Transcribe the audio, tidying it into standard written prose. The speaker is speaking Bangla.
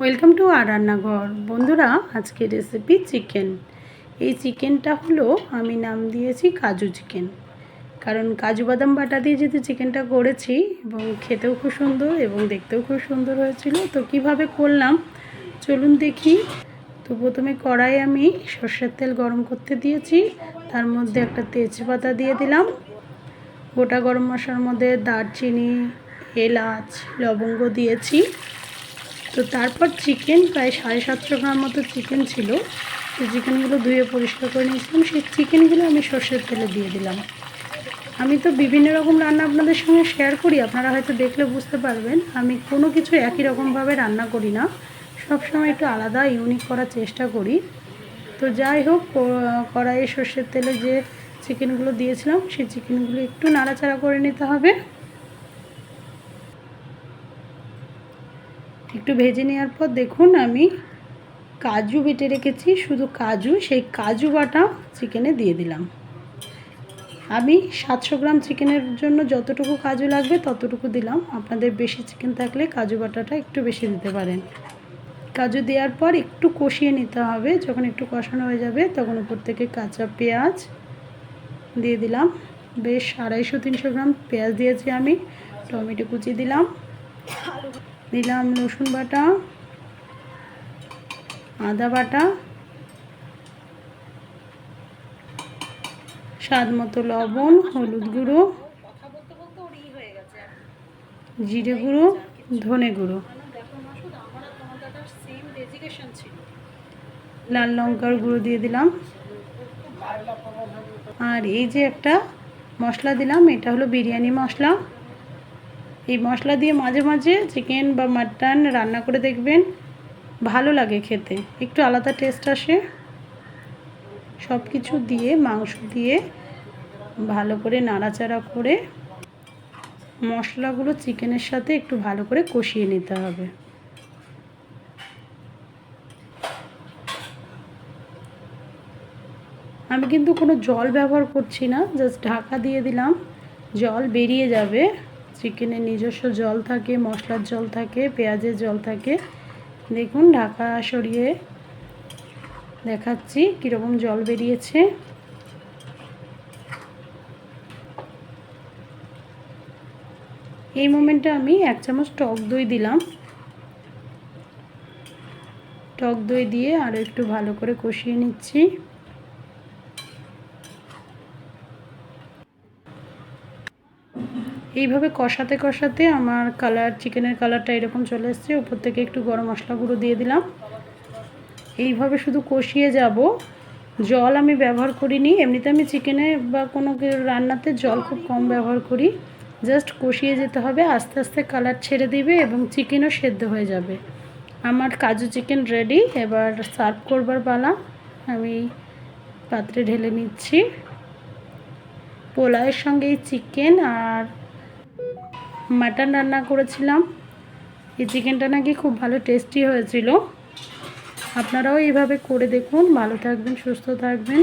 ওয়েলকাম টু আর রান্নাঘর। বন্ধুরা, আজকে রেসিপি চিকেন। এই চিকেনটা হলো আমি নাম দিয়েছি কাজু চিকেন, কারণ কাজু বাদাম বাটা দিয়ে যেহেতু চিকেনটা করেছি এবং খেতেও খুব সুন্দর এবং দেখতেও খুব সুন্দর হয়েছিল। তো কিভাবে করলাম চলুন দেখি। তো প্রথমে কড়াই আমি সর্ষের তেল গরম করতে দিয়েছি, তার মধ্যে একটা তেজপাতা দিয়ে দিলাম। গোটা গরম মশলার মধ্যে দারচিনি, এলাচ, লবঙ্গ দিয়েছি। তো তারপর চিকেন প্রায় 750 গ্রাম মতো চিকেন ছিল। তো চিকেনগুলো ধুয়ে পরিষ্কার করে নিয়েছিলাম, সেই চিকেনগুলো আমি সর্ষের তেলে দিয়ে দিলাম। আমি তো বিভিন্ন রকম রান্না আপনাদের সঙ্গে শেয়ার করি, আপনারা হয়তো দেখলে বুঝতে পারবেন। আমি কোনো কিছু একই রকমভাবে রান্না করি না, সবসময় একটু আলাদা ইউনিক করার চেষ্টা করি। তো যাই হোক, কড়াইয়ে সর্ষের তেলে যে চিকেনগুলো দিয়েছিলাম সেই চিকেনগুলো একটু নাড়াচাড়া করে নিতে হবে। একটু ভেজে নেওয়ার পর দেখুন আমি কাজু বেটে রেখেছি, শুধু কাজু, সেই কাজু বাটা চিকেনে দিয়ে দিলাম। আমি 700 গ্রাম চিকেনের জন্য যতটুকু কাজু লাগবে ততটুকু দিলাম। আপনাদের বেশি চিকেন থাকলে কাজু বাটাটা একটু বেশি দিতে পারেন। কাজু দেওয়ার পর একটু কষিয়ে নিতে হবে। যখন একটু কষানো হয়ে যাবে তখন উপর থেকে কাঁচা পেঁয়াজ দিয়ে দিলাম। বেশ 250-300 গ্রাম পেঁয়াজ দিয়েছি আমি। টমেটো কুচি দিলাম, রসুন বাটা, আদা বাটা, স্বাদ মতো লবণ, হলুদ গুঁড়ো, জিরে গুঁড়ো, ধনে গুঁড়ো, লাল লঙ্কার গুঁড়ো দিয়ে দিলাম। আর এই যে একটা মশলা দিলাম, এটা হলো বিরিয়ানি মশলা। এই মশলা দিয়ে মাঝে মাঝে চিকেন বা মাটন রান্না করে দেখবেন, ভালো লাগে খেতে, একটু আলাদা টেস্ট আসে। সব কিছু দিয়ে মাংস দিয়ে ভালো করে নাড়াচাড়া করে মশলাগুলো চিকেনের সাথে একটু ভালো করে কষিয়ে নিতে হবে। আমি কিন্তু কোনো জল ব্যবহার করছি না, জাস্ট ঢাকা দিয়ে দিলাম। জল বেরিয়ে যাবে, চিকেনের নিজস্ব জল থাকে, মশলার জল থাকে, পেঁয়াজের জল থাকে। দেখুন ঢাকা সরিয়ে দেখাচ্ছি কীরকম জল বেরিয়েছে। এই মোমেন্টে আমি 1 চামচ টক দই দিলাম। টক দই দিয়ে আরও একটু ভালো করে কষিয়ে নিচ্ছি। এইভাবে কষাতে কষাতে আমার চিকেনের কালারটা এরকম চলে এসেছে। উপর থেকে একটু গরম মশলা গুঁড়ো দিয়ে দিলাম। এইভাবে শুধু কষিয়ে যাব, জল আমি ব্যবহার করিনি। এমনিতে আমি চিকেনে বা কোনো রান্নাতে জল খুব কম ব্যবহার করি। জাস্ট কষিয়ে যেতে হবে, আস্তে আস্তে কালার ছেড়ে দিবে এবং চিকেনও সেদ্ধ হয়ে যাবে। আমার কাজু চিকেন রেডি। এবার সার্ভ করবার পালা। আমি পাত্রে ঢেলে নিচ্ছি। পোলাওয়ের সঙ্গে এই চিকেন আর মাটন রান্না করেছিলাম। এই চিকেনটা নাকি খুব ভালো টেস্টি হয়েছিল। আপনারাও এইভাবে করে দেখুন। ভালো থাকবেন, সুস্থ থাকবেন।